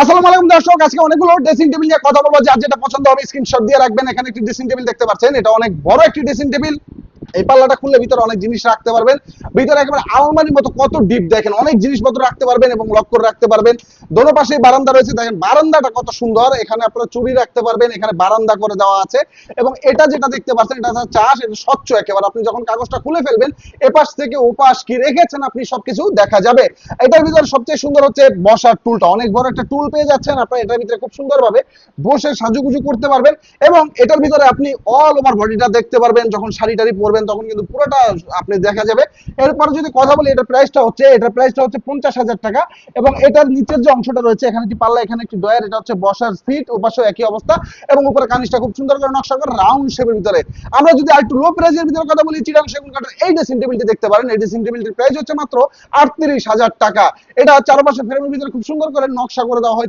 আসসালামু আলাইকুম দর্শক, আজকে অনেকগুলো ড্রেসিং টেবিল নিয়ে কথা বলবো। যার যেটা পছন্দ হবে স্ক্রিনশট দিয়ে রাখবেন। এখানে একটি ড্রেসিং টেবিল দেখতে পাচ্ছেন, এটা অনেক বড় একটি ড্রেসিং টেবিল। এই পাল্লাটা খুললে ভিতরে অনেক জিনিস রাখতে পারবেন। ভিতরে একেবারে আলমারির মতো কত ডিপ, দেখেন অনেক জিনিসপত্র রাখতে পারবেন এবং লক করে রাখতে পারবেন। দোনো পাশেই বারান্দা রয়েছে, দেখেন বারান্দাটা কত সুন্দর। এখানে আপনারা চুড়ি রাখতে পারবেন, এখানে বারান্দা করে দেওয়া আছে। এবং এটা যেটা দেখতে পাচ্ছেন, এটা হচ্ছে চাষ, এটা স্বচ্ছ একেবারে। আপনি যখন কাগজটা খুলে ফেলবেন, এপাশ থেকে ওপাশ কি রেখেছেন আপনি সবকিছু দেখা যাবে। এটার ভিতরে সবচেয়ে সুন্দর হচ্ছে বসার টুলটা, অনেক বড় একটা টুল পেয়ে যাচ্ছেন আপনারা। এটার ভিতরে খুব সুন্দরভাবে বসে সাজুগুজু করতে পারবেন। এবং এটার ভিতরে আপনি অল ওভার বডিটা দেখতে পারবেন। যখন শাড়ি টাড়ি পরবেন তখন কিন্তু পুরোটা আপনি দেখা যাবে। এরপরে যদি কথা বলি, এটার প্রাইসটা হচ্ছে 50,000 টাকা। এবং এটার নিচের যে অংশটা রয়েছে, এখানে একটি পাল্লা, এখানে একটি ডয়ার, এটা হচ্ছে বসার সিট, ওপাশেও একই অবস্থা। এবং উপরে কানিসটা খুব সুন্দর করে নকশা করে রাউন্ড শেপের ভিতরে। আমরা যদি আরেকটু লো প্রাইসের ভিতরে কথা বলি, চিটাং সেগুন কাঠের এই ড্রেসিং টেবিলটি দেখতে পারেন। এই ড্রেসিং টেবিলটির প্রাইস হচ্ছে মাত্র 38,000 টাকা। এটা চারপাশে ফ্রেমের ভিতরে খুব সুন্দর করে নকশা করে দেওয়া হয়েছে।